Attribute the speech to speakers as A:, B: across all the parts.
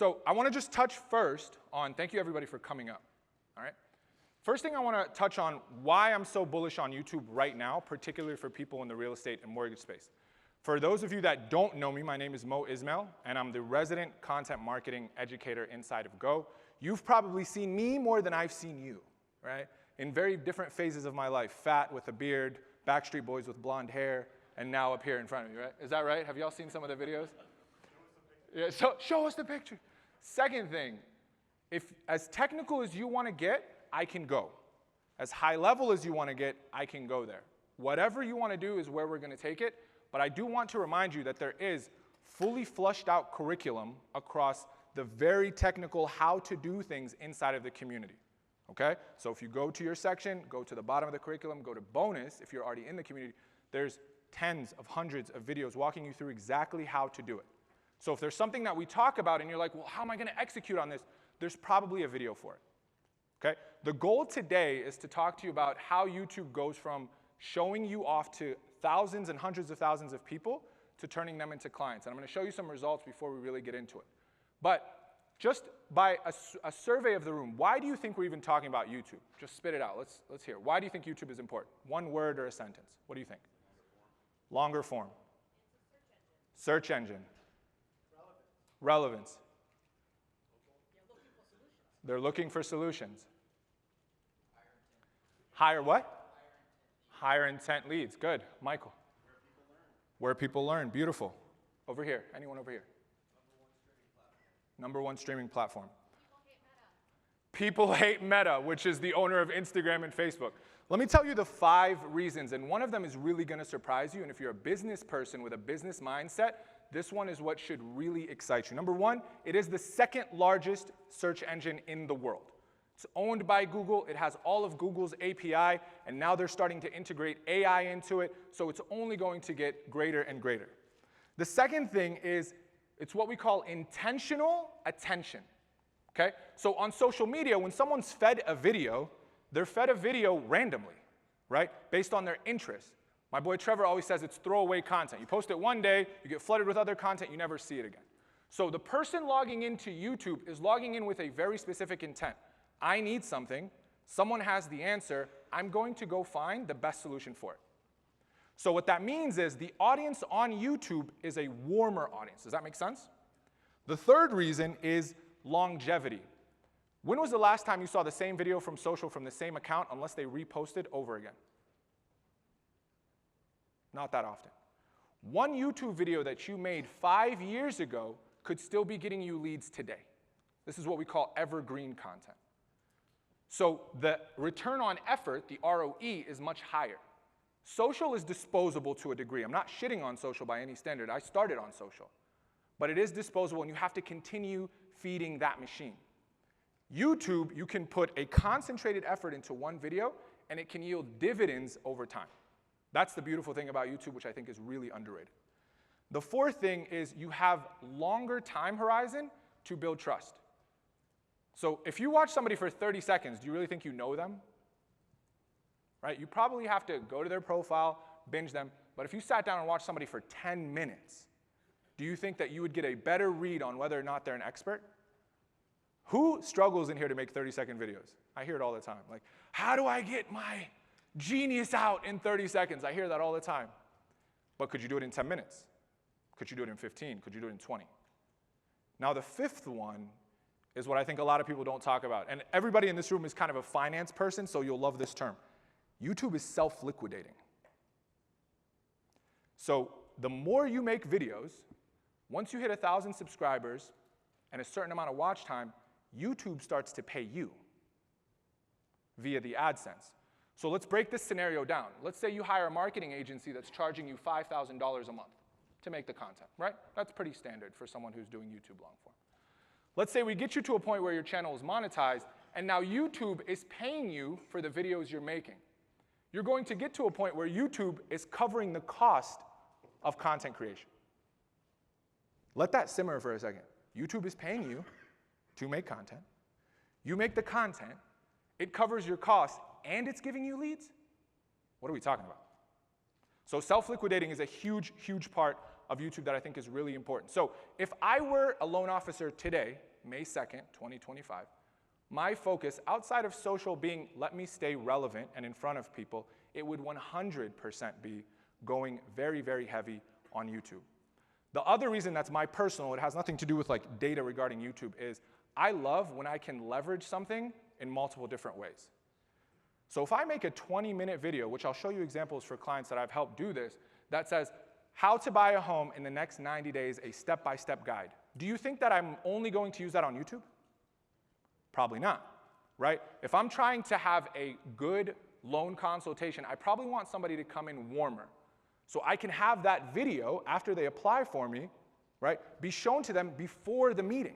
A: So I want to just touch first on, thank you everybody for coming up, all right? First thing I want to touch on why I'm so bullish on YouTube right now, particularly for people in the real estate and mortgage space. For those of you that don't know me, my name is Ismail, and I'm the resident content marketing educator inside of Go. You've probably seen me more than I've seen you, right? In very different phases of my life, fat with a beard, Backstreet Boys with blonde hair, and now up here in front of me, right? Is that right? Have y'all seen some of the videos? Yeah, so show us the picture. Second thing, if as technical as you want to get, I can go. As high level as you want to get, I can go there. Whatever you want to do is where we're going to take it, but I do want to remind you that there is fully flushed out curriculum across the very technical how to do things inside of the community, okay? So if you go to your section, go to the bottom of the curriculum, go to bonus, if you're already in the community, there's tens of hundreds of videos walking you through exactly how to do it. So if there's something that we talk about and you're like, well, how am I going to execute on this? There's probably a video for it, okay? The goal today is to talk to you about how YouTube goes from showing you off to thousands and hundreds of thousands of people to turning them into clients. And I'm going to show you some results before we really get into it. But just by a survey of the room, why do you think we're even talking about YouTube? Just spit it out. Let's hear it. Why do you think YouTube is important? One word or a sentence. What do you think? Longer form. Search engine. Relevance. They're looking for solutions. Higher what? Higher intent leads. Good. Michael. Where people learn. Beautiful. Over here. Anyone over here? Number one streaming platform. People hate Meta, which is the owner of Instagram and Facebook. Let me tell you the 5 reasons, and one of them is really going to surprise you, and if you're a business person with a business mindset, this one is what should really excite you. Number 1, it is the second largest search engine in the world. It's owned by Google. It has all of Google's API, and now they're starting to integrate AI into it, so it's only going to get greater and greater. The second thing is it's what we call intentional attention, okay? So on social media, when someone's fed a video, they're fed a video randomly, right? Based on their interests. My boy Trevor always says it's throwaway content. You post it one day, you get flooded with other content, you never see it again. So the person logging into YouTube is logging in with a very specific intent. I need something, someone has the answer, I'm going to go find the best solution for it. So what that means is the audience on YouTube is a warmer audience. Does that make sense? The third reason is longevity. When was the last time you saw the same video from social from the same account unless they reposted over again? Not that often. One YouTube video that you made 5 years ago could still be getting you leads today. This is what we call evergreen content. So the return on effort, the ROE, is much higher. Social is disposable to a degree. I'm not shitting on social by any standard. I started on social. But it is disposable, and you have to continue feeding that machine. YouTube, you can put a concentrated effort into one video, and it can yield dividends over time. That's the beautiful thing about YouTube, which I think is really underrated. The fourth thing is you have longer time horizon to build trust. So if you watch somebody for 30 seconds, do you really think you know them? Right? You probably have to go to their profile, binge them, but if you sat down and watched somebody for 10 minutes, do you think that you would get a better read on whether or not they're an expert? Who struggles in here to make 30-second videos? I hear it all the time. Like, how do I get my genius out in 30 seconds? I hear that all the time. But could you do it in 10 minutes? Could you do it in 15? Could you do it in 20? Now, the fifth one is what I think a lot of people don't talk about. And everybody in this room is kind of a finance person, so you'll love this term. YouTube is self-liquidating. So the more you make videos, once you hit 1,000 subscribers and a certain amount of watch time, YouTube starts to pay you via the AdSense. So let's break this scenario down. Let's say you hire a marketing agency that's charging you $5,000 a month to make the content, right? That's pretty standard for someone who's doing YouTube long form. Let's say we get you to a point where your channel is monetized, and now YouTube is paying you for the videos you're making. You're going to get to a point where YouTube is covering the cost of content creation. Let that simmer for a second. YouTube is paying you to make content. You make the content, it covers your costs, and it's giving you leads? What are we talking about? So self-liquidating is a huge, huge part of YouTube that I think is really important. So if I were a loan officer today, May 2nd, 2025, my focus outside of social being let me stay relevant and in front of people, it would 100% be going very, very heavy on YouTube. The other reason that's my personal, it has nothing to do with like data regarding YouTube, is I love when I can leverage something in multiple different ways. So if I make a 20-minute video, which I'll show you examples for clients that I've helped do this, that says how to buy a home in the next 90 days, a step-by-step guide. Do you think that I'm only going to use that on YouTube? Probably not, right? If I'm trying to have a good loan consultation, I probably want somebody to come in warmer. So I can have that video after they apply for me, right, be shown to them before the meeting.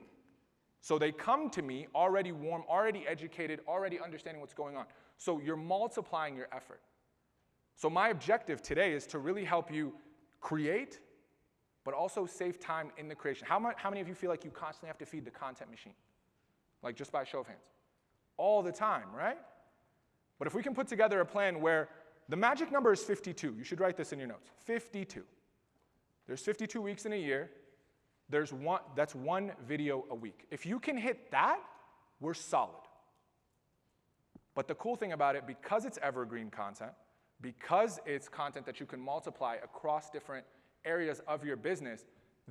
A: So they come to me already warm, already educated, already understanding what's going on. So you're multiplying your effort. So my objective today is to really help you create, but also save time in the creation. How many of you feel like you constantly have to feed the content machine? Like just by a show of hands. All the time, right? But if we can put together a plan where the magic number is 52. You should write this in your notes. 52. There's 52 weeks in a year. That's one video a week. If you can hit that, we're solid. But the cool thing about it, because it's evergreen content, because it's content that you can multiply across different areas of your business,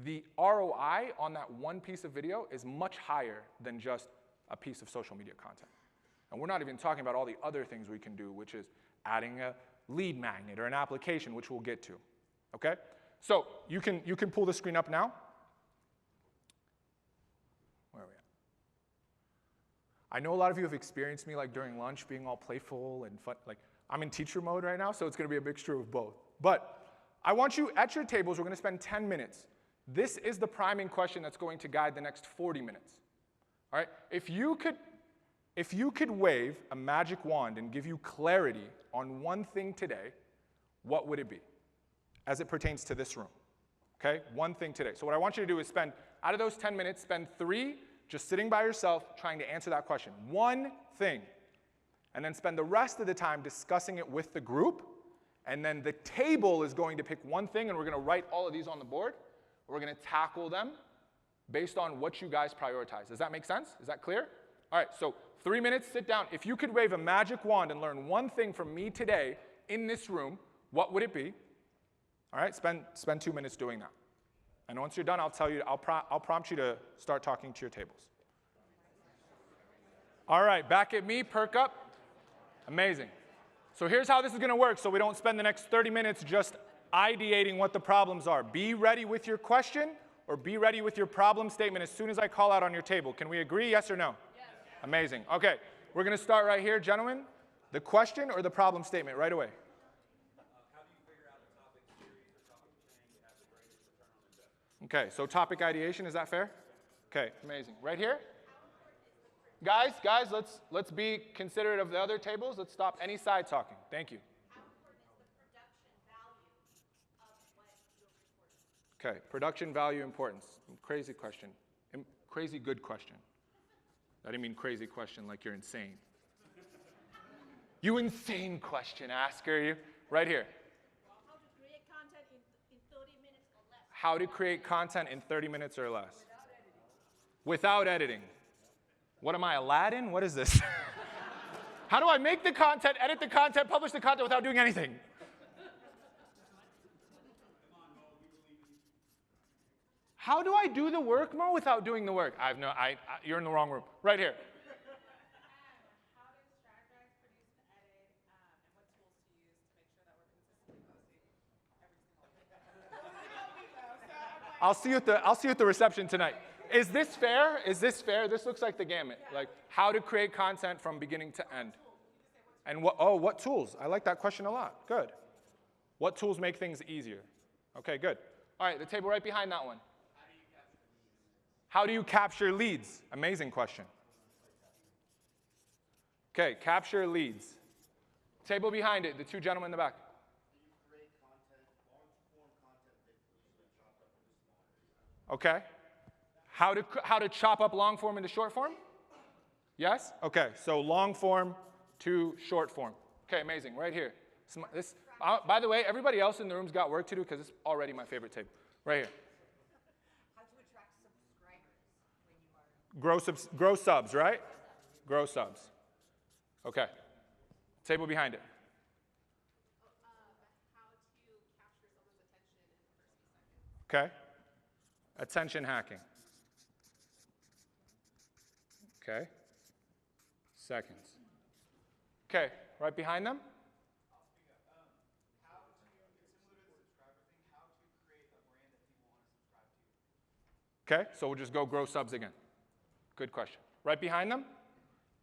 A: the ROI on that one piece of video is much higher than just a piece of social media content. And we're not even talking about all the other things we can do, which is adding a lead magnet or an application, which we'll get to, okay? So you can pull the screen up now. Where are we at? I know a lot of you have experienced me like during lunch being all playful and fun. Like I'm in teacher mode right now, so it's gonna be a mixture of both. But I want you at your tables, we're gonna spend 10 minutes. This is the priming question that's going to guide the next 40 minutes, all right? If you could wave a magic wand and give you clarity on one thing today, what would it be as it pertains to this room? Okay, one thing today. So what I want you to do is spend, out of those 10 minutes, spend 3 just sitting by yourself trying to answer that question. One thing. And then spend the rest of the time discussing it with the group. And then the table is going to pick one thing, and we're going to write all of these on the board. We're going to tackle them based on what you guys prioritize. Does that make sense? Is that clear? All right, so 3 minutes, sit down. If you could wave a magic wand and learn one thing from me today in this room, what would it be? All right, spend 2 minutes doing that. And once you're done, I'll tell you, I'll prompt you to start talking to your tables. All right, back at me, perk up. Amazing. So here's how this is gonna work so we don't spend the next 30 minutes just ideating what the problems are. Be ready with your question or be ready with your problem statement as soon as I call out on your table. Can we agree, yes or no? Yes. Amazing. Okay, we're gonna start right here, gentlemen. The question or the problem statement right away.
B: How do you figure out a topic series or topic planning to have the greatest return on investment?
A: Okay, so topic ideation, is that fair? Okay, amazing. Right here? Guys, let's be considerate of the other tables. Let's stop any side talking. Thank you.
C: How important is the production value of what you're recording?
A: Okay, production value importance. Crazy question. Crazy good question. I didn't mean crazy question like you're insane. You insane question asker, you. Right here.
C: Well, how to create content in 30 minutes or less.
A: How to create content in 30 minutes or less. Without editing. What am I, Aladdin? What is this? How do I make the content, edit the content, publish the content without doing anything? How do I do the work, Mo, without doing the work? You're in the wrong room. Right here.
D: How to strategize, produce, and edit, and what tools to use to make sure that we're consistently posting every single day.
A: I'll see you at the reception tonight. Is this fair? Is this fair? This looks like the gamut. Like how to create content from beginning to end. And what tools? I like that question a lot. Good. What tools make things easier? Okay, good. All right, the table right behind that one. How do you capture leads? Amazing question. Okay, capture leads. Table behind it, the two gentlemen in the back.
B: Create content, long-form content that usually chopped up into small areas.
A: Okay. How to chop up long form into short form? Yes? Okay, so long form to short form. Okay, amazing, right here. By the way, everybody else in the room's got work to do because it's already my favorite table. Right here.
C: How to attract subscribers when you are.
A: Grow subs, right? Grow subs. Okay. Table behind it.
D: How to capture someone's attention in the first few seconds.
A: Okay. Attention hacking. Okay. Seconds. Okay. Right behind them.
B: How to, similar to the subscriber thing, how to create a brand that people want to subscribe to.
A: Okay. So we'll just go grow subs again. Good question. Right behind them.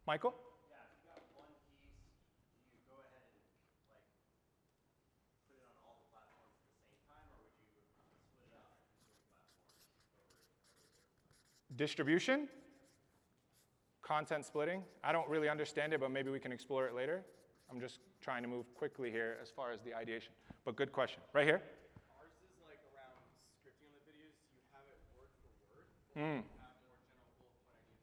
A: Michael?
B: Yeah, if you got one piece, do you go ahead and like put it on all the platforms at the same time, or would you split it up into certain platforms?
A: Distribution. Content splitting. I don't really understand it, but maybe we can explore it later. I'm just trying to move quickly here as far as the ideation. But good question. Right here.
B: Ours is like around scripting on the videos. You have it word for word, or you have more general bullet point ideas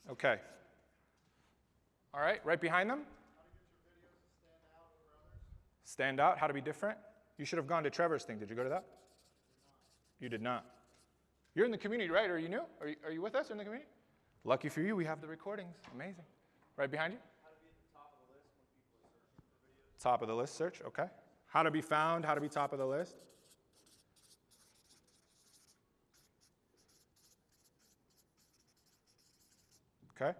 B: that you
A: Okay. All right. Right behind them.
B: How to get your videos to stand out over others?
A: Stand out. How to be different. You should have gone to Trevor's thing. Did you go to that? You did not. You're in the community, right? Are you new? Are you with us in the community? Lucky for you, we have the recordings. Amazing. Right behind you?
B: How to be at the top of the list when people are searching for videos?
A: Top of the list search, okay. How to be found, how to be top of the list. Okay.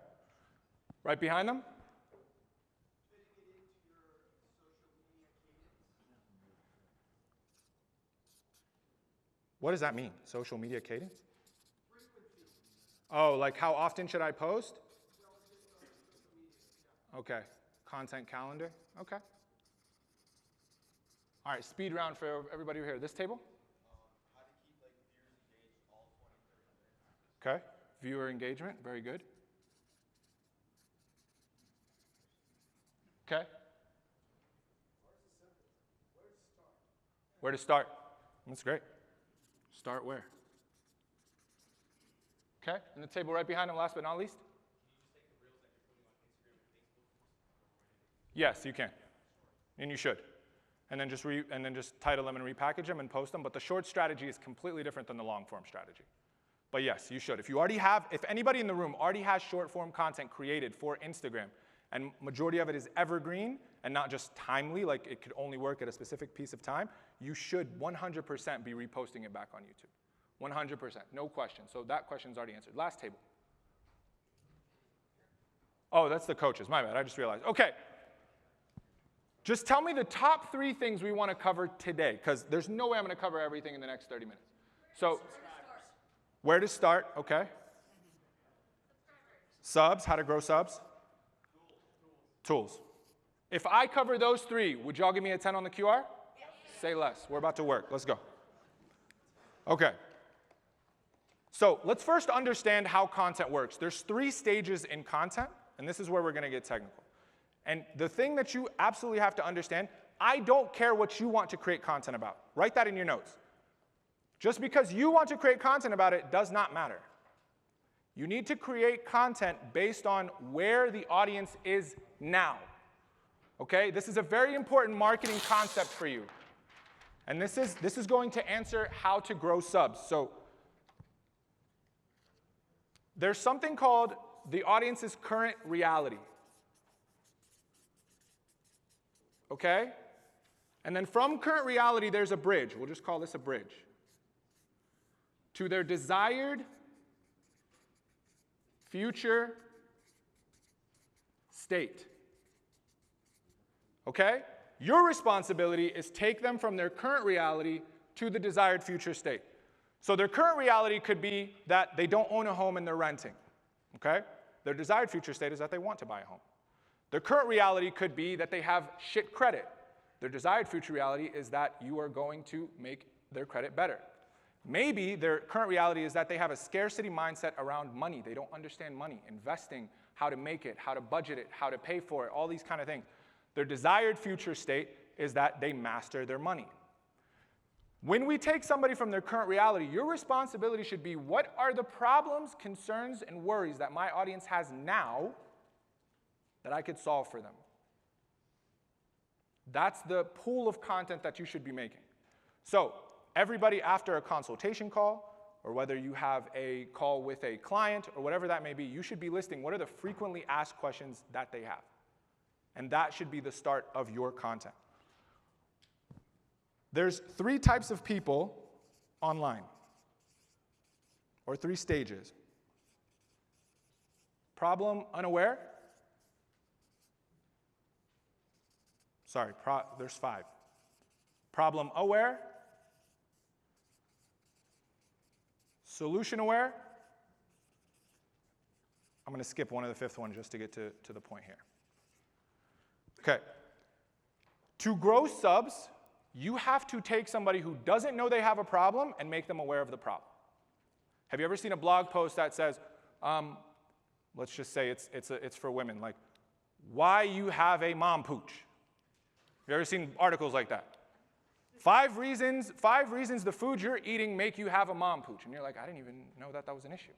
A: Right behind them?
B: Fitting it into your social media cadence.
A: What does that mean? Social media cadence? Oh, like how often should I post? Okay. Content calendar? Okay. All right, speed round for everybody here. This table?
B: How to keep like viewers engaged all 20, 30 minutes.
A: Okay. Viewer engagement, very good. Okay. Where to start? That's great. Start where? Okay, and the table right behind him, last but not least? Yes, you can. And you should. And then just title them and repackage them and post them. But the short strategy is completely different than the long form strategy. But yes, you should. If anybody in the room already has short form content created for Instagram, and majority of it is evergreen and not just timely, like it could only work at a specific piece of time, you should 100% be reposting it back on YouTube. 100%, no question. So that question's already answered. Last table. Oh, that's the coaches, my bad, I just realized. Okay. Just tell me the top 3 things we want to cover today, because there's no way I'm going to cover everything in the next 30 minutes. So, where to start, okay. Subs, how to grow subs. Tools. If I cover those 3, would y'all give me a 10 on the QR? Yes. Say less. We're about to work. Let's go. Okay. So let's first understand how content works. There's 3 stages in content, and this is where we're going to get technical. And the thing that you absolutely have to understand, I don't care what you want to create content about. Write that in your notes. Just because you want to create content about it does not matter. You need to create content based on where the audience is now. Okay? This is a very important marketing concept for you. And this is going to answer how to grow subs. So there's something called the audience's current reality. Okay? And then from current reality, there's a bridge. We'll just call this a bridge. To their desired future state. Okay? Your responsibility is take them from their current reality to the desired future state. So their current reality could be that they don't own a home and they're renting. Okay? Their desired future state is that they want to buy a home. Their current reality could be that they have shit credit. Their desired future reality is that you are going to make their credit better. Maybe their current reality is that they have a scarcity mindset around money. They don't understand money, investing, how to make it, how to budget it, how to pay for it, all these kind of things. Their desired future state is that they master their money. When we take somebody from their current reality, your responsibility should be, what are the problems, concerns, and worries that my audience has now that I could solve for them? That's the pool of content that you should be making. So everybody after a consultation call, or whether you have a call with a client, or whatever that may be, you should be listing what are the frequently asked questions that they have. And that should be the start of your content. There's 3 types of people online, or 3 stages. Problem unaware. Sorry, there's 5. Problem aware. Solution aware. I'm going to skip one of the 5th one just to get to the point here. Okay. To grow subs, you have to take somebody who doesn't know they have a problem and make them aware of the problem. Have you ever seen a blog post that says, let's just say it's for women, like, why you have a mom pooch? Have you ever seen articles like that? 5 reasons the food you're eating make you have a mom pooch. And you're like, I didn't even know that was an issue.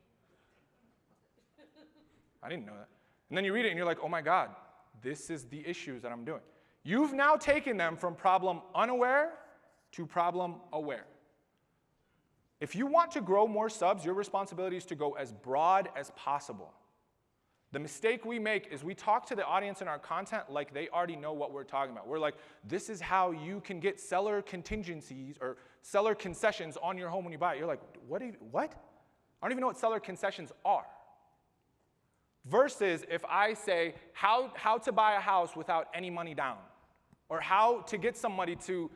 A: I didn't know that. And then you read it and you're like, oh my God, this is the issues that I'm doing. You've now taken them from problem unaware to problem aware. If you want to grow more subs, your responsibility is to go as broad as possible. The mistake we make is we talk to the audience in our content like they already know what we're talking about. We're like, this is how you can get seller contingencies or seller concessions on your home when you buy it. You're like, what? I don't even know what seller concessions are. Versus if I say how to buy a house without any money down, or how to get somebody to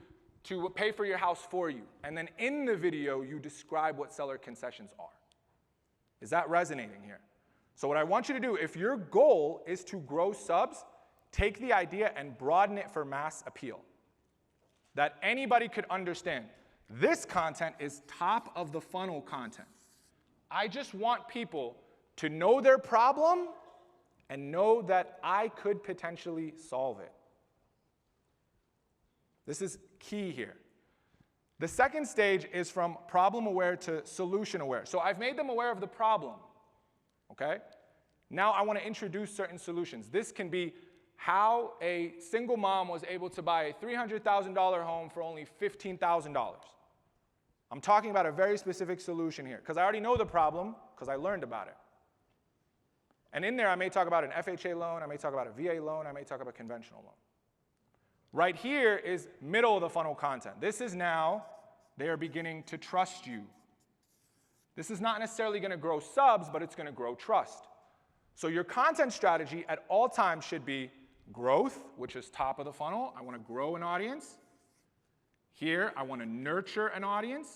A: pay for your house for you. And then in the video, you describe what seller concessions are. Is that resonating here? So what I want you to do, if your goal is to grow subs, take the idea and broaden it for mass appeal. That anybody could understand. This content is top of the funnel content. I just want people to know their problem and know that I could potentially solve it. This is key here. The second stage is from problem aware to solution aware. So I've made them aware of the problem. Okay? Now I want to introduce certain solutions. This can be how a single mom was able to buy a $300,000 home for only $15,000. I'm talking about a very specific solution here because I already know the problem because I learned about it. And in there I may talk about an FHA loan, I may talk about a VA loan, I may talk about a conventional loan. Right here is middle of the funnel content. This is now they are beginning to trust you. This is not necessarily going to grow subs, but it's going to grow trust. So your content strategy at all times should be growth, which is top of the funnel. I want to grow an audience. Here, I want to nurture an audience.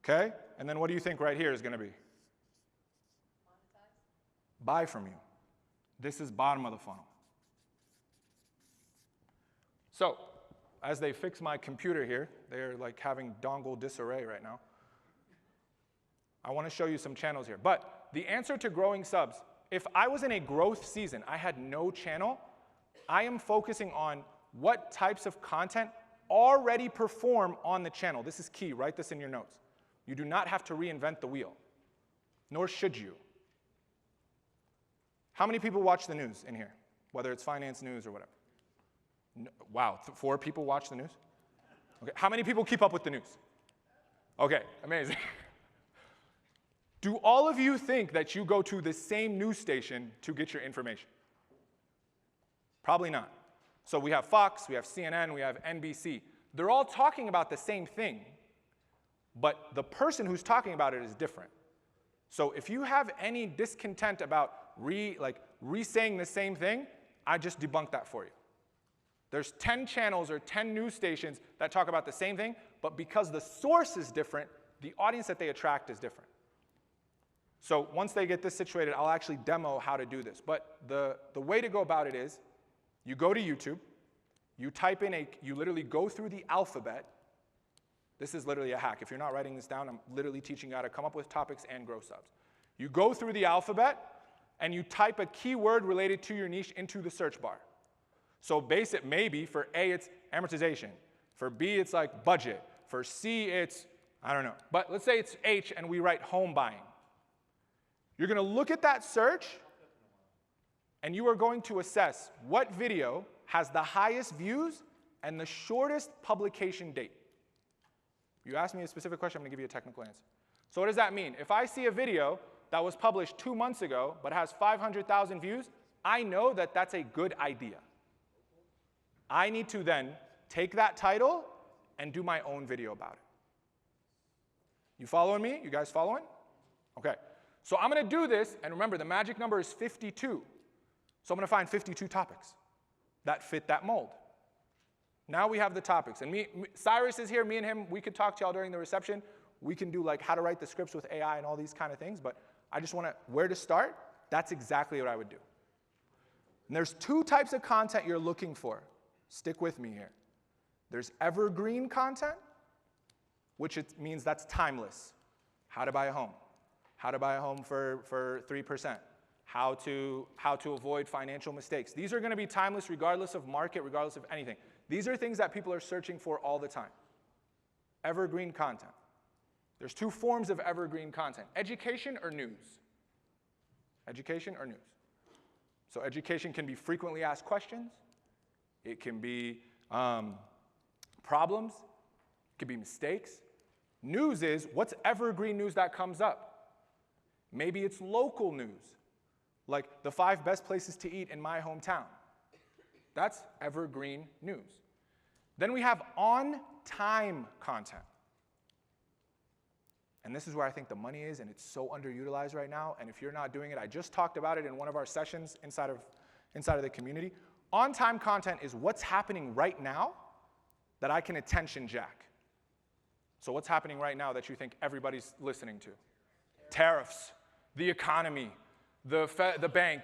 A: Okay? And then what do you think right here is going to be? Monetize. Buy from you. This is bottom of the funnel. So, as they fix my computer here, they're like having dongle disarray right now. I want to show you some channels here. But the answer to growing subs, if I was in a growth season, I had no channel, I am focusing on what types of content already perform on the channel. This is key. Write this in your notes. You do not have to reinvent the wheel, nor should you. How many people watch the news in here, whether it's finance news or whatever? No, wow, 4 people watch the news? Okay. How many people keep up with the news? Okay, amazing. Do all of you think that you go to the same news station to get your information? Probably not. So we have Fox, we have CNN, we have NBC. They're all talking about the same thing, but the person who's talking about it is different. So if you have any discontent about re-saying the same thing, I just debunk that for you. There's 10 channels or 10 news stations that talk about the same thing, but because the source is different, the audience that they attract is different. So once they get this situated, I'll actually demo how to do this. But the way to go about it is, you go to YouTube, you type in you literally go through the alphabet. This is literally a hack. If you're not writing this down, I'm literally teaching you how to come up with topics and grow subs. You go through the alphabet, and you type a keyword related to your niche into the search bar. So base it maybe for A, it's amortization. For B, it's like budget. For C, it's, I don't know. But let's say it's H and we write home buying. You're going to look at that search and you are going to assess what video has the highest views and the shortest publication date. You ask me a specific question, I'm going to give you a technical answer. So what does that mean? If I see a video that was published 2 months ago but has 500,000 views, I know that that's a good idea. I need to then take that title and do my own video about it. You following me? You guys following? Okay. So I'm going to do this, and remember, the magic number is 52. So I'm going to find 52 topics that fit that mold. Now we have the topics. And Cyrus is here, me and him, we could talk to y'all during the reception. We can do like how to write the scripts with AI and all these kind of things, but I just want to, where to start? That's exactly what I would do. And there's 2 types of content you're looking for. Stick with me here. There's evergreen content, which it means that's timeless. How to buy a home. How to buy a home for 3%. How to avoid financial mistakes. These are going to be timeless regardless of market, regardless of anything. These are things that people are searching for all the time. Evergreen content. There's 2 forms of evergreen content. Education or news? Education or news? So education can be frequently asked questions. It can be problems. It can be mistakes. News is what's evergreen news that comes up. Maybe it's local news, like the 5 best places to eat in my hometown. That's evergreen news. Then we have on-time content. And this is where I think the money is, and it's so underutilized right now. And if you're not doing it, I just talked about it in one of our sessions inside of the community. On-time content is what's happening right now that I can attention jack. So what's happening right now that you think everybody's listening to? Tariffs, the economy, the bank.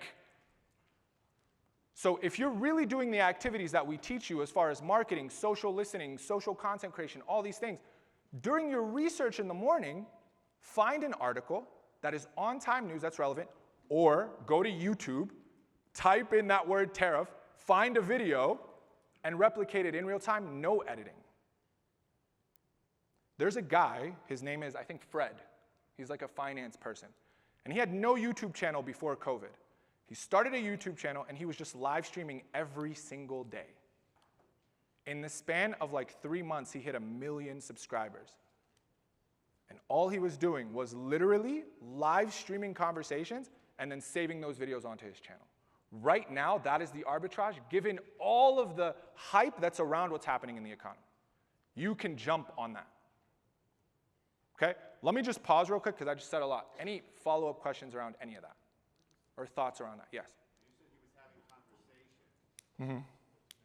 A: So if you're really doing the activities that we teach you as far as marketing, social listening, social content creation, all these things, during your research in the morning, find an article that is on-time news that's relevant, or go to YouTube, type in that word tariff, find a video, and replicate it in real time, no editing. There's a guy, his name is, I think, Fred. He's like a finance person. And he had no YouTube channel before COVID. He started a YouTube channel, and he was just live streaming every single day. In the span of like 3 months, he hit 1 million subscribers. And all he was doing was literally live streaming conversations and then saving those videos onto his channel. Right now, that is the arbitrage, given all of the hype that's around what's happening in the economy. You can jump on that. Okay? Let me just pause real quick because I just said a lot. Any follow-up questions around any of that? Or thoughts around that? Yes?
B: You said he was having conversations.
A: Mm-hmm.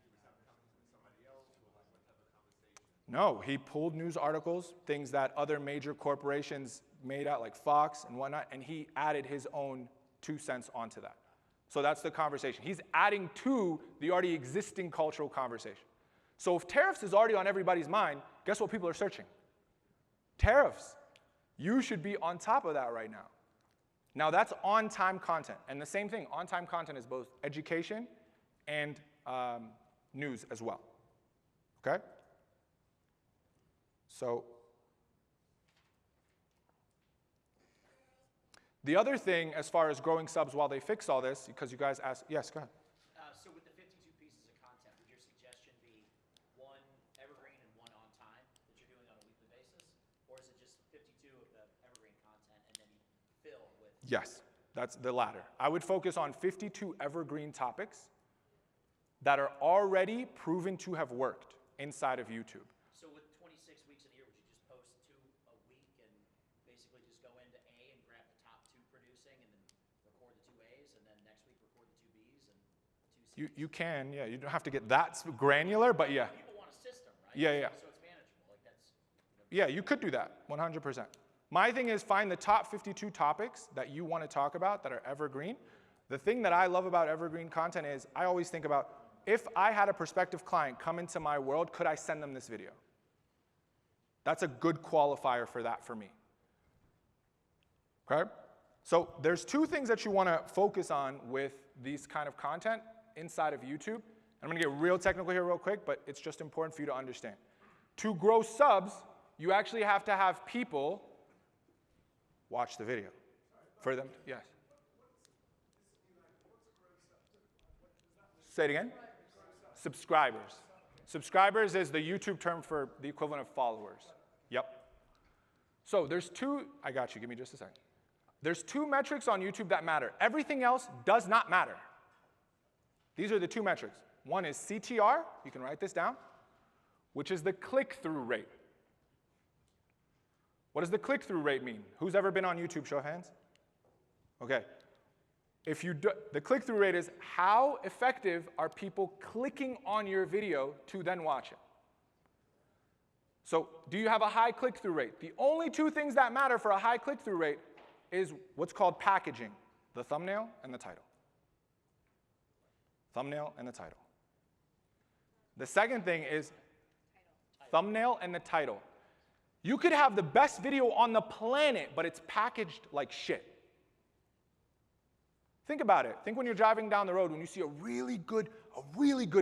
B: He was having conversations with somebody else, or like what type of conversation?
A: No, he pulled news articles, things that other major corporations made out, like Fox and whatnot, and he added his own 2 cents onto that. So that's the conversation. He's adding to the already existing cultural conversation. So if tariffs is already on everybody's mind, guess what people are searching? Tariffs. You should be on top of that right now. Now that's on-time content. And the same thing, on-time content is both education and news as well. Okay? So the other thing as far as growing subs while they fix all this, because you guys asked, yes, go ahead.
B: So with the 52 pieces of content, would your suggestion be 1 evergreen and 1 on time that you're doing on a weekly basis? Or is it just 52 of the evergreen content and then you fill with?
A: Yes, that's the latter. I would focus on 52 evergreen topics that are already proven to have worked inside of YouTube.
B: So with 26 weeks in a year, would you just post 2 a week and basically just go into A and grab the top 2 producing and then record the 2 A's and then next week record the 2 B's and 2 C's?
A: You can, yeah. You don't have to get that granular, but yeah.
B: People want a system, right?
A: Yeah, yeah.
B: So it's manageable. Like that's.
A: Yeah, you could do that, 100%. My thing is find the top 52 topics that you want to talk about that are evergreen. The thing that I love about evergreen content is I always think about, if I had a prospective client come into my world, could I send them this video? That's a good qualifier for that for me. Okay? So there's 2 things that you want to focus on with these kind of content inside of YouTube. I'm going to get real technical here real quick, but it's just important for you to understand. To grow subs, you actually have to have people watch the video. For them, yes. Say it again. Subscribers. Subscribers is the YouTube term for the equivalent of followers. Yep. So there's two, I got you, give me just a second. There's two metrics on YouTube that matter. Everything else does not matter. These are the two metrics. One is CTR, you can write this down, which is the click-through rate. What does the click-through rate mean? Who's ever been on YouTube? Show of hands. Okay. The click-through rate is how effective are people clicking on your video to then watch it. So do you have a high click-through rate? The only two things that matter for a high click-through rate is what's called packaging, the thumbnail and the title. Thumbnail and the title. The second thing is thumbnail and the title. You could have the best video on the planet, but it's packaged like shit. Think about it. Think when you're driving down the road, when you see a really good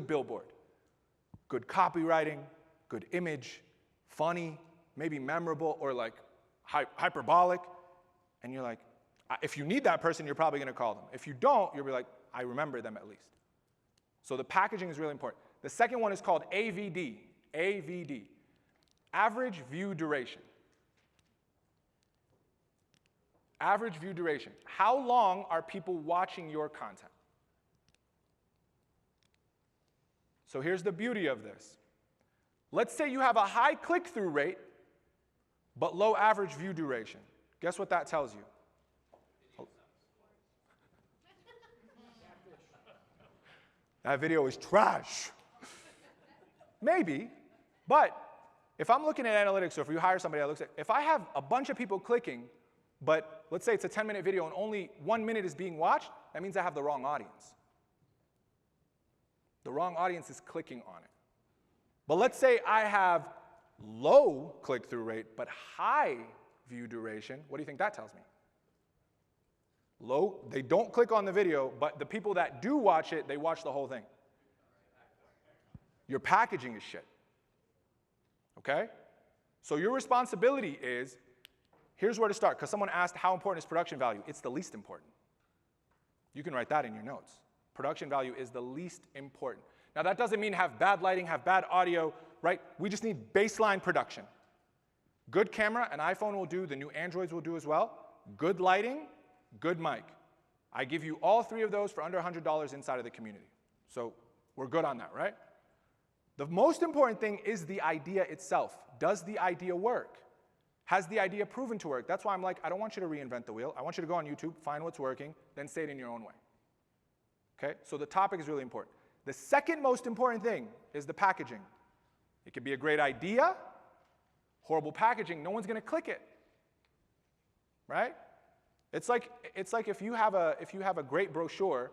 A: billboard. Good copywriting, good image, funny, maybe memorable, or like hyperbolic. And you're like, if you need that person, you're probably going to call them. If you don't, you'll be like, I remember them at least. So the packaging is really important. The second one is called AVD. AVD. Average view duration. Average view duration. How long are people watching your content? So here's the beauty of this. Let's say you have a high click-through rate, but low average view duration. Guess what that tells you? That video is trash. Maybe, but if I'm looking at analytics, or if you hire somebody that looks at, if I have a bunch of people clicking, but let's say it's a 10-minute video and only 1 minute is being watched, that means I have the wrong audience. The wrong audience is clicking on it. But let's say I have low click-through rate, but high view duration. What do you think that tells me? Low, they don't click on the video, but the people that do watch it, they watch the whole thing. Your packaging is shit. Okay? So your responsibility is, here's where to start, because someone asked how important is production value. It's the least important. You can write that in your notes. Production value is the least important. Now that doesn't mean have bad lighting, have bad audio, right? We just need baseline production. Good camera, an iPhone will do, the new Androids will do as well. Good lighting, good mic. I give you all three of those for under $100 inside of the community. So we're good on that, right? The most important thing is the idea itself. Does the idea work? Has the idea proven to work? That's why I'm like, I don't want you to reinvent the wheel. I want you to go on YouTube, find what's working, then say it in your own way. Okay? So the topic is really important. The second most important thing is the packaging. It could be a great idea, horrible packaging, no one's going to click it. Right? It's like if you have a great brochure,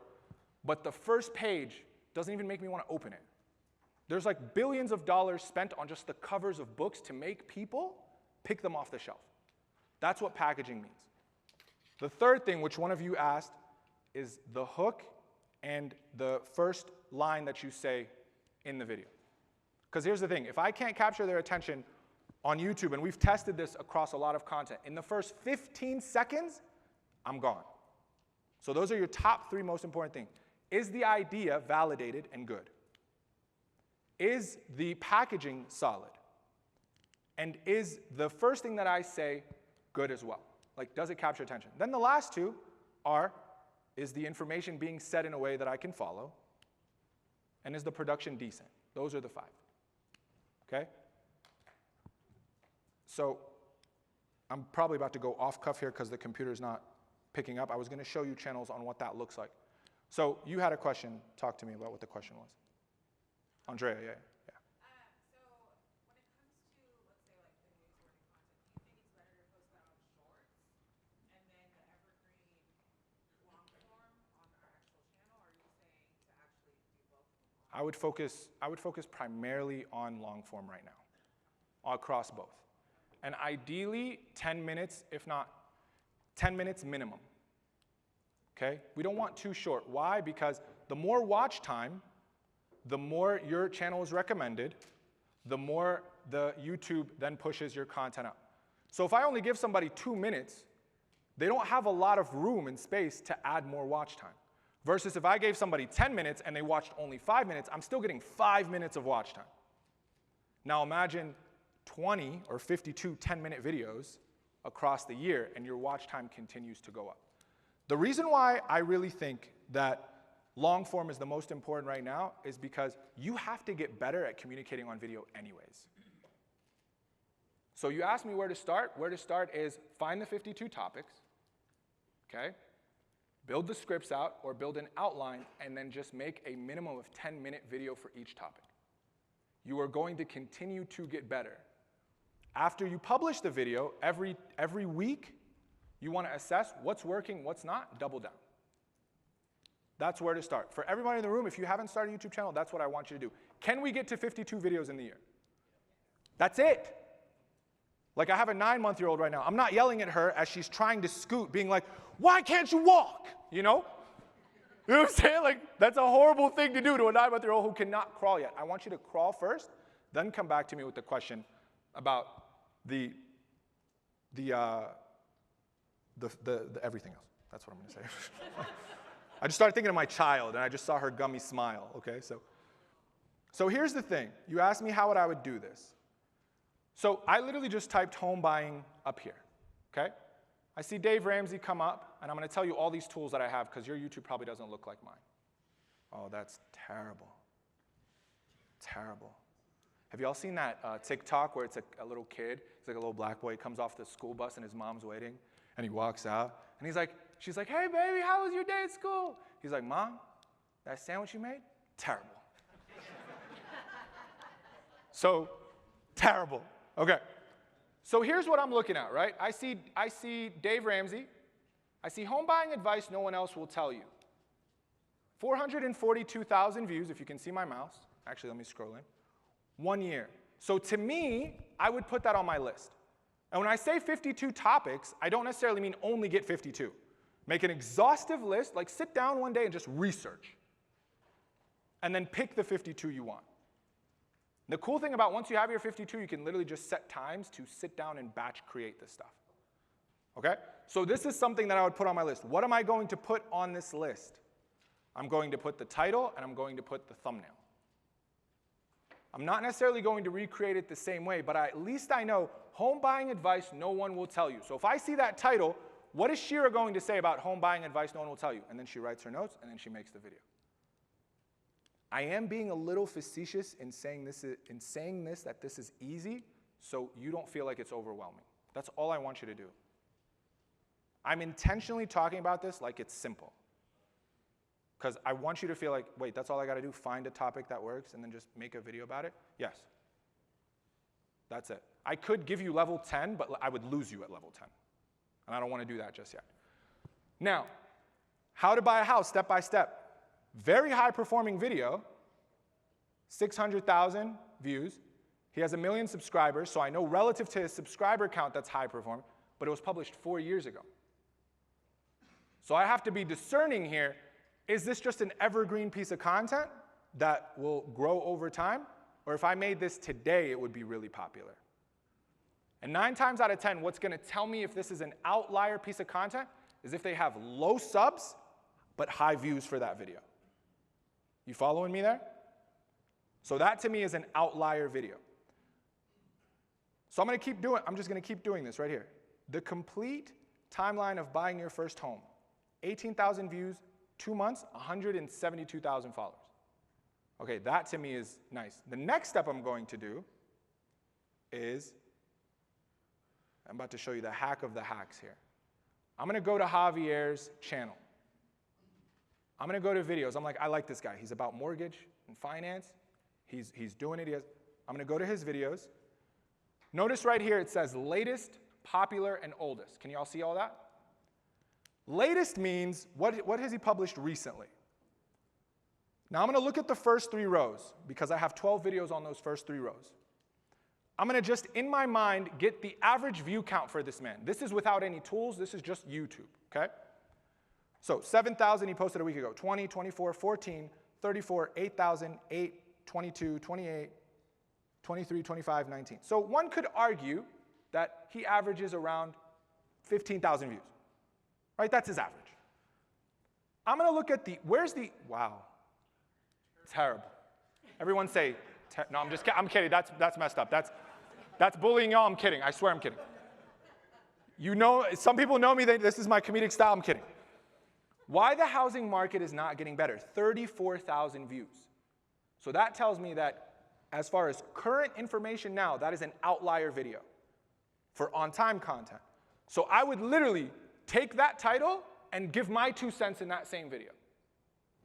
A: but the first page doesn't even make me want to open it. There's like billions of dollars spent on just the covers of books to make people pick them off the shelf. That's what packaging means. The third thing, which one of you asked, is the hook and the first line that you say in the video. Because here's the thing, if I can't capture their attention on YouTube, and we've tested this across a lot of content, in the first 15 seconds, I'm gone. So those are your top three most important things. Is the idea validated and good? Is the packaging solid? And is the first thing that I say good as well? Like, does it capture attention? Then the last two are, is the information being said in a way that I can follow? And is the production decent? Those are the five. Okay? So I'm probably about to go off cuff here because the computer's not picking up. I was going to show you channels on what that looks like. So you had a question. Talk to me about what the question was. Andrea, yeah.
D: So when it comes to, let's say, like the newsworthy content, do you think it's better to post that on shorts and then the evergreen long form on our actual channel, or are you saying to actually do both of them?
A: I would focus primarily on long form right now, across both. And ideally 10 minutes, if not 10 minutes minimum. Okay? We don't want too short. Why? Because the more watch time, the more your channel is recommended, the more the YouTube then pushes your content up. So if I only give somebody 2 minutes, they don't have a lot of room and space to add more watch time. Versus if I gave somebody 10 minutes and they watched only 5 minutes, I'm still getting 5 minutes of watch time. Now imagine 20 or 52 10-minute videos across the year, and your watch time continues to go up. The reason why I really think that long form is the most important right now is because you have to get better at communicating on video anyways. So you asked me where to start. Where to start is find the 52 topics, okay? Build the scripts out or build an outline, and then just make a minimum of 10-minute video for each topic. You are going to continue to get better. After you publish the video, every week, you want to assess what's working, what's not, double down. That's where to start. For everybody in the room, if you haven't started a YouTube channel, that's what I want you to do. Can we get to 52 videos in the year? That's it. Like I have a 9-month-old right now. I'm not yelling at her as she's trying to scoot, being like, why can't you walk? You know? You know what I'm saying? Like, that's a horrible thing to do to a 9-month-old who cannot crawl yet. I want you to crawl first, then come back to me with the question about the everything else. That's what I'm going to say. I just started thinking of my child, and I just saw her gummy smile, okay? So here's the thing. You asked me how I would do this. So I literally just typed home buying up here, okay? I see Dave Ramsey come up, and I'm going to tell you all these tools that I have because your YouTube probably doesn't look like mine. Oh, that's terrible. Terrible. Have you all seen that TikTok where it's a little kid, he's like a little black boy, he comes off the school bus and his mom's waiting, and he walks out, and she's like, hey baby, how was your day at school? He's like, Mom, that sandwich you made? Terrible. So, terrible. Okay. So here's what I'm looking at, right? I see Dave Ramsey. I see home buying advice no one else will tell you. 442,000 views, if you can see my mouse. Actually, let me scroll in. 1 year. So to me, I would put that on my list. And when I say 52 topics, I don't necessarily mean only get 52. Make an exhaustive list, like sit down one day and just research. And then pick the 52 you want. The cool thing about once you have your 52, you can literally just set times to sit down and batch create this stuff. Okay? So this is something that I would put on my list. What am I going to put on this list? I'm going to put the title and I'm going to put the thumbnail. I'm not necessarily going to recreate it the same way, but at least I know home buying advice no one will tell you. So if I see that title, what is Shira going to say about home buying advice no one will tell you? And then she writes her notes and then she makes the video. I am being a little facetious in saying this that this is easy, so you don't feel like it's overwhelming. That's all I want you to do. I'm intentionally talking about this like it's simple. Because I want you to feel like, wait, that's all I got to do? Find a topic that works and then just make a video about it? Yes. That's it. I could give you level 10, but I would lose you at level 10. And I don't want to do that just yet. Now, how to buy a house step by step. Very high performing video, 600,000 views. He has 1 million subscribers, so I know relative to his subscriber count that's high performing, but it was published 4 years ago. So I have to be discerning here. Is this just an evergreen piece of content that will grow over time? Or if I made this today, it would be really popular. And 9 times out of 10, what's going to tell me if this is an outlier piece of content is if they have low subs, but high views for that video. You following me there? So that to me is an outlier video. So I'm just going to keep doing this right here. The complete timeline of buying your first home. 18,000 views, 2 months, 172,000 followers. Okay, that to me is nice. The next step I'm going to do is, I'm about to show you the hack of the hacks here. I'm going to go to Javier's channel. I'm going to go to videos. I'm like, I like this guy. He's about mortgage and finance. He's doing it. I'm going to go to his videos. Notice right here it says latest, popular, and oldest. Can you all see all that? Latest means what has he published recently? Now I'm going to look at the first 3 rows because I have 12 videos on those first 3 rows. I'm going to just, in my mind, get the average view count for this man. This is without any tools. This is just YouTube, okay? So 7,000 he posted a week ago. 20, 24, 14, 34, 8,000, 8, 22, 28, 23, 25, 19. So one could argue that he averages around 15,000 views. Right? That's his average. I'm going to look at wow. Terrible. Everyone say, No, I'm just kidding. I'm kidding. That's messed up. That's bullying y'all. I'm kidding. I swear I'm kidding. You know, some people know me. This is my comedic style. I'm kidding. Why the housing market is not getting better. 34,000 views. So that tells me that as far as current information now, that is an outlier video for on-time content. So I would literally take that title and give my 2 cents in that same video.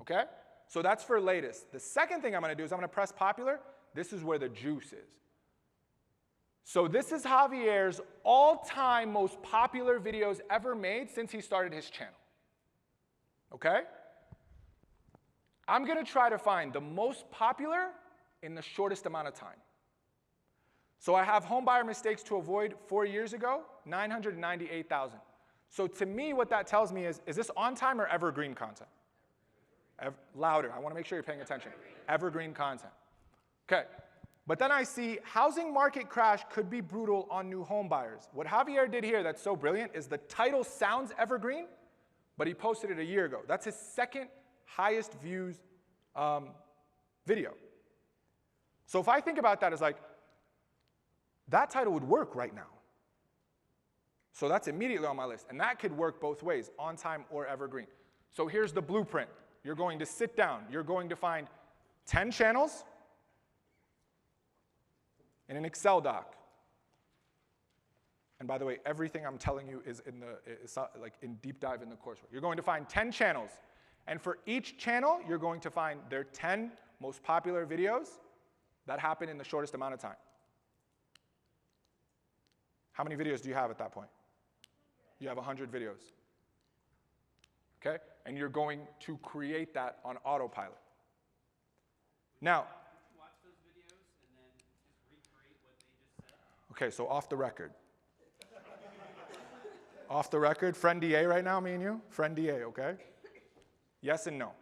A: Okay? So that's for latest. The second thing I'm going to do is I'm going to press popular. This is where the juice is. So this is Javier's all-time most popular videos ever made since he started his channel. Okay? I'm going to try to find the most popular in the shortest amount of time. So I have home buyer mistakes to avoid 4 years ago, 998,000. So to me, what that tells me is this on time or evergreen content? Louder, I want to make sure you're paying attention. Evergreen content. Okay, but then I see housing market crash could be brutal on new home buyers. What Javier did here that's so brilliant is the title sounds evergreen, but he posted it a year ago. That's his second highest views video. So if I think about that as like, that title would work right now. So that's immediately on my list. And that could work both ways, on time or evergreen. So here's the blueprint. You're going to sit down. You're going to find 10 channels in an Excel doc. And by the way, everything I'm telling you is in deep dive in the coursework. You're going to find 10 channels. And for each channel, you're going to find their 10 most popular videos that happen in the shortest amount of time. How many videos do you have at that point? You have 100 videos. Okay? And you're going to create that on autopilot. Now,
E: Watch those videos and then just recreate what they just said.
A: okay, so off the record. Off the record, friend DA right now, me and you? Friend DA, okay? Yes and no.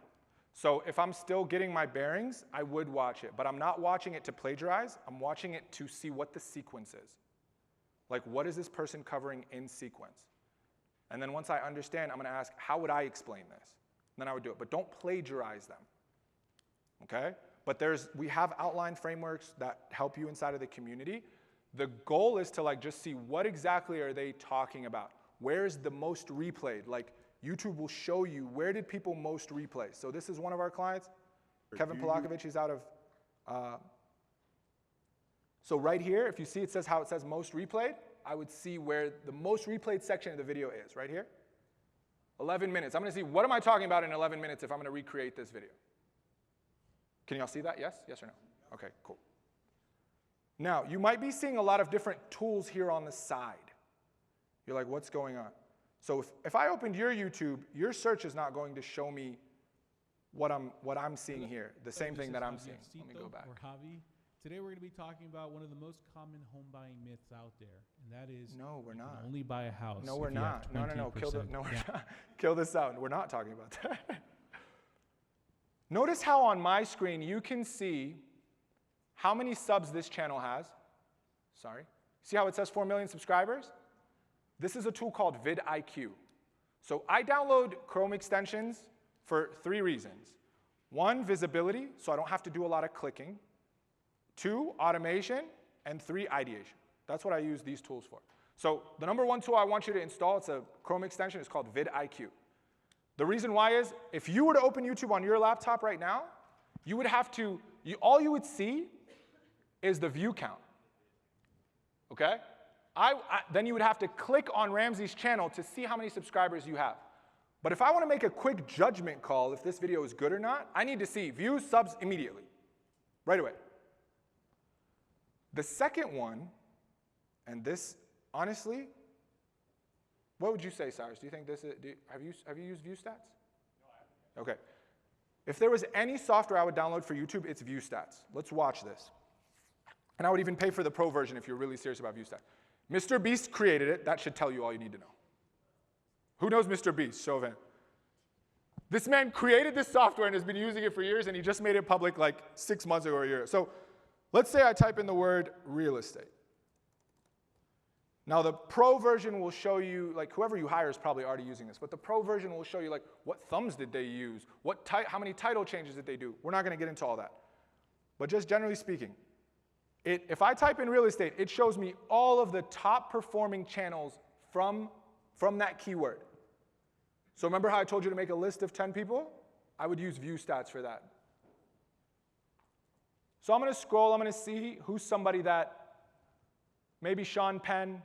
A: So if I'm still getting my bearings, I would watch it. But I'm not watching it to plagiarize. I'm watching it to see what the sequence is. Like, what is this person covering in sequence? And then once I understand, I'm going to ask, how would I explain this? And then I would do it. But don't plagiarize them. Okay? But we have outline frameworks that help you inside of the community. The goal is to just see what exactly are they talking about. Where is the most replayed? Like, YouTube will show you where did people most replay. So this is one of our clients, Kevin Polakovich. He's out of, so right here, if you see it says how it says most replayed, I would see where the most replayed section of the video is, right here. 11 minutes. I'm going to see what am I talking about in 11 minutes if I'm going to recreate this video. Can y'all see that? Yes? Yes or no? Okay, cool. Now, you might be seeing a lot of different tools here on the side. You're like, what's going on? So if I opened your YouTube, your search is not going to show me what I'm seeing here, the same thing that I'm seeing. Let me go back.
F: Or Javi. Today we're going to be talking about one of the most common home buying myths out there, and that is
A: No, we're not.
F: only buy a house.
A: No, we're
F: if you have
A: not. No.
F: 20%.
A: We're not. Kill this out. We're not talking about that. Notice how on my screen you can see how many subs this channel has. Sorry. See how it says 4 million subscribers? This is a tool called vidIQ. So I download Chrome extensions for 3 reasons. 1, visibility, so I don't have to do a lot of clicking. 2, automation. And 3, ideation. That's what I use these tools for. So the number 1 tool I want you to install, it's a Chrome extension, it's called vidIQ. The reason why is, if you were to open YouTube on your laptop right now, you would have to, all you would see is the view count. Okay? Then you would have to click on Ramsey's channel to see how many subscribers you have. But if I want to make a quick judgment call if this video is good or not, I need to see views, subs immediately, right away. The second one, and this, honestly, what would you say, Cyrus? Do you think this is, have you used ViewStats? No, I haven't. Okay. If there was any software I would download for YouTube, it's ViewStats. Let's watch this. And I would even pay for the pro version if you're really serious about ViewStats. Mr. Beast created it. That should tell you all you need to know. Who knows Mr. Beast? Show of hands. This man created this software and has been using it for years, and he just made it public like 6 months ago or a year. So let's say I type in the word real estate. Now the pro version will show you, like whoever you hire is probably already using this, but the pro version will show you like what thumbs did they use, how many title changes did they do. We're not going to get into all that. but just generally speaking, if I type in real estate, it shows me all of the top performing channels from that keyword. So remember how I told you to make a list of 10 people? I would use view stats for that. So I'm going to scroll, I'm going to see who's somebody that, maybe Sean Penn,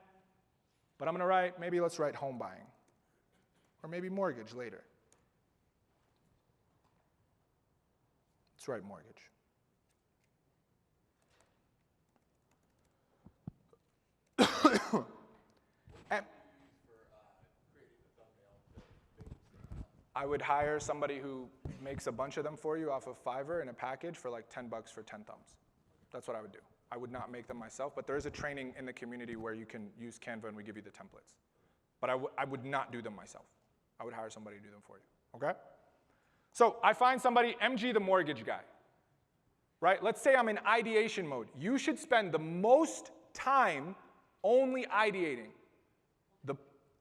A: but I'm going to write, maybe let's write home buying, or maybe mortgage later. Let's write mortgage. And I would hire somebody who makes a bunch of them for you off of Fiverr in a package for like 10 bucks for 10 thumbs. That's what I would do. I would not make them myself, but there is a training in the community where you can use Canva and we give you the templates. But I would not do them myself. I would hire somebody to do them for you, okay? So I find somebody, MG the mortgage guy, right? Let's say I'm in ideation mode. You should spend the most time only ideating.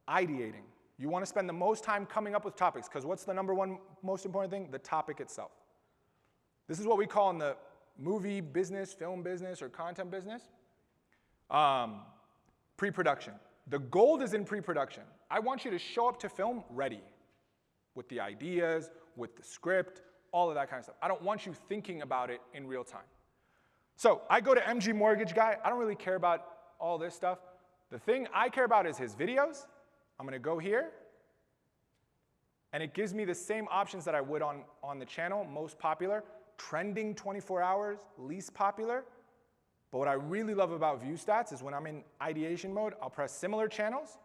A: Ideating. You want to spend the most time coming up with topics, because what's the number one most important thing? The topic itself. This is what we call in the movie business, film business, or content business, pre-production. The gold is in pre-production. I want you to show up to film ready with the ideas, with the script, all of that kind of stuff. I don't want you thinking about it in real time. So I go to MG Mortgage Guy. I don't really care about all this stuff. The thing I care about is his videos. I'm going to go here, and it gives me the same options that I would on the channel, most popular, trending 24 hours, least popular. But what I really love about view stats is when I'm in ideation mode, I'll press similar channels,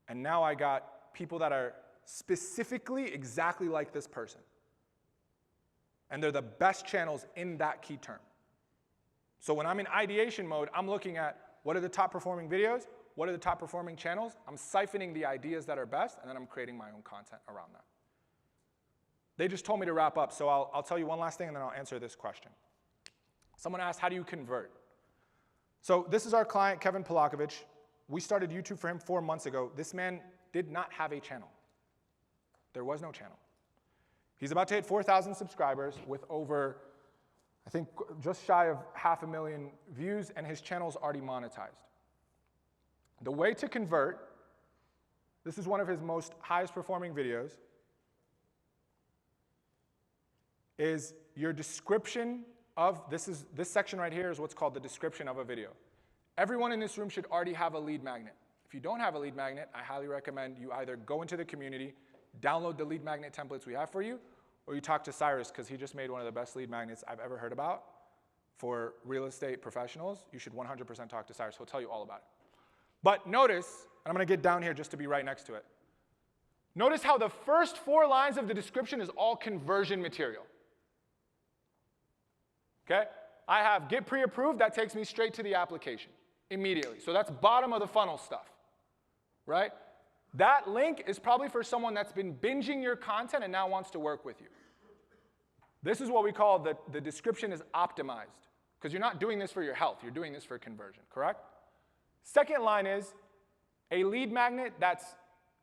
A: and now I got people that are specifically exactly like this person. And they're the best channels in that key term. So when I'm in ideation mode, I'm looking at what are the top performing videos, what are the top performing channels, I'm siphoning the ideas that are best, and then I'm creating my own content around that. They just told me to wrap up, so I'll tell you one last thing and then I'll answer this question. Someone asked, how do you convert? So this is our client, Kevin Polakovich. We started YouTube for him 4 months ago. This man did not have a channel. There was no channel. He's about to hit 4,000 subscribers with over, I think, just shy of 500,000 views, and his channel's already monetized. The way to convert, this is one of his most highest performing videos, is your description of, this section right here is what's called the description of a video. Everyone in this room should already have a lead magnet. If you don't have a lead magnet, I highly recommend you either go into the community, download the lead magnet templates we have for you, or you talk to Cyrus, because he just made one of the best lead magnets I've ever heard about for real estate professionals. You should 100% talk to Cyrus. He'll tell you all about it. But notice, and I'm going to get down here just to be right next to it. Notice how the first 4 lines of the description is all conversion material. Okay? I have get pre-approved. That takes me straight to the application immediately. So that's bottom of the funnel stuff, right? That link is probably for someone that's been binging your content and now wants to work with you. This is what we call the description is optimized, because you're not doing this for your health. You're doing this for conversion, correct? Second line is a lead magnet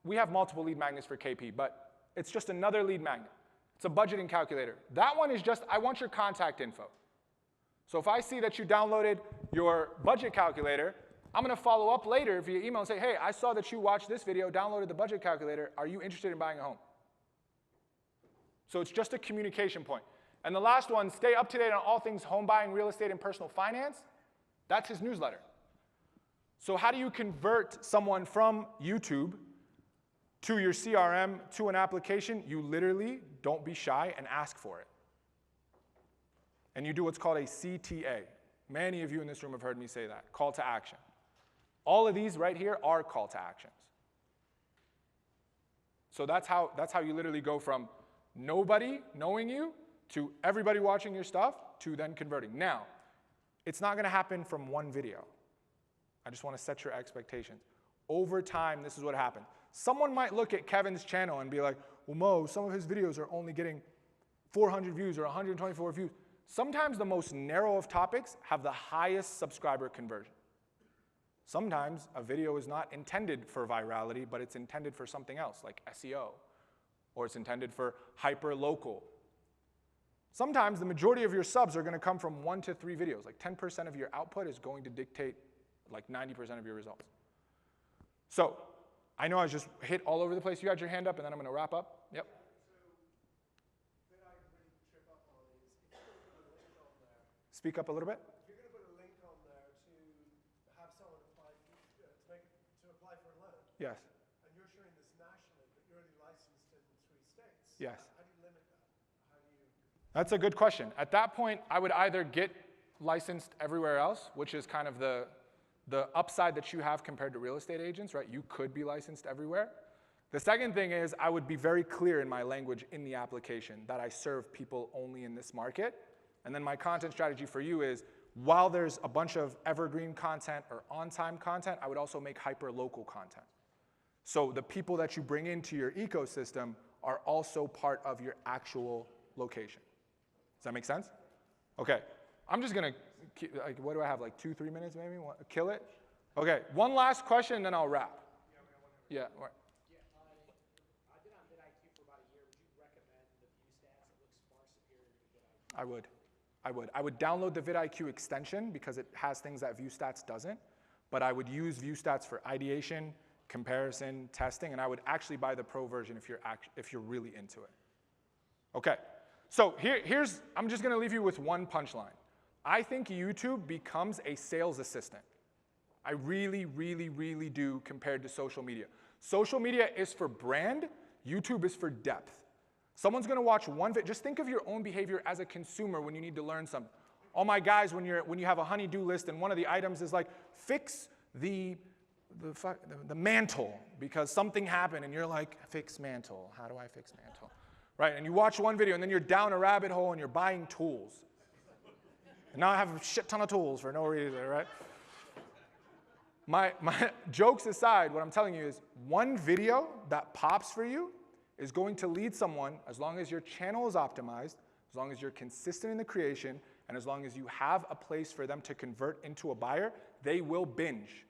A: we have multiple lead magnets for KP, but it's just another lead magnet. It's a budgeting calculator. That one is just, I want your contact info. So if I see that you downloaded your budget calculator, I'm going to follow up later via email and say, hey, I saw that you watched this video, downloaded the budget calculator. Are you interested in buying a home? So it's just a communication point. And the last one, stay up to date on all things home buying, real estate, and personal finance. That's his newsletter. So how do you convert someone from YouTube to your CRM to an application? You literally don't be shy and ask for it. And you do what's called a CTA. Many of you in this room have heard me say that, call to action. All of these right here are call to actions. So that's how you literally go from nobody knowing you to everybody watching your stuff to then converting. Now, it's not going to happen from one video. I just want to set your expectations. Over time, this is what happens. Someone might look at Kevin's channel and be like, well, Mo, some of his videos are only getting 400 views or 124 views. Sometimes the most narrow of topics have the highest subscriber conversion. Sometimes a video is not intended for virality, but it's intended for something else, like SEO, or it's intended for hyper-local. Sometimes the majority of your subs are going to come from 1 to 3 videos. Like 10% of your output is going to dictate like 90% of your results. So I know I just hit all over the place. You had your hand up, and then I'm going to wrap up. Yep. Speak up a little bit.
G: If you're going to put a link on there to have someone apply to apply for a loan,
A: Yes.
G: and you're showing this nationally, but you're only licensed in 3 states.
A: Yes.
G: How do you limit that? How do you?
A: That's a good question. At that point, I would either get licensed everywhere else, which is kind of the upside that you have compared to real estate agents, right? You could be licensed everywhere. The second thing is I would be very clear in my language in the application that I serve people only in this market. And then my content strategy for you is, while there's a bunch of evergreen content or on-time content, I would also make hyper-local content. So the people that you bring into your ecosystem are also part of your actual location. Does that make sense? Okay, I'm just gonna, like, what do I have, like 2-3 minutes maybe? Kill it? Okay, one last question and then I'll wrap. Yeah, right.
B: I've been on vidIQ for about a year. Would you recommend the view stats? It looks far superior to vidIQ.
A: I would download the vidIQ extension because it has things that ViewStats doesn't, but I would use ViewStats for ideation, comparison, testing, and I would actually buy the pro version if you're really into it. Okay, so I'm just gonna leave you with one punchline. I think YouTube becomes a sales assistant. I really, really, really do compared to social media. Social media is for brand, YouTube is for depth. Someone's gonna watch one video. Just think of your own behavior as a consumer when you need to learn something. Oh my guys, when you have a honey-do list and one of the items is like, fix the mantle because something happened and you're like, fix mantle, how do I fix mantle? Right, and you watch one video and then you're down a rabbit hole and you're buying tools. And now I have a shit ton of tools for no reason, right? My jokes aside, what I'm telling you is one video that pops for you is going to lead someone, as long as your channel is optimized, as long as you're consistent in the creation, and as long as you have a place for them to convert into a buyer, they will binge.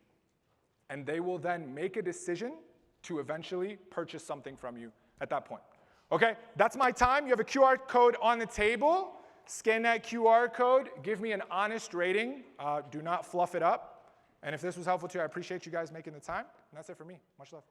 A: And they will then make a decision to eventually purchase something from you at that point. Okay, that's my time. You have a QR code on the table. Scan that QR code. Give me an honest rating. Do not fluff it up. And if this was helpful to you, I appreciate you guys making the time. And that's it for me. Much love.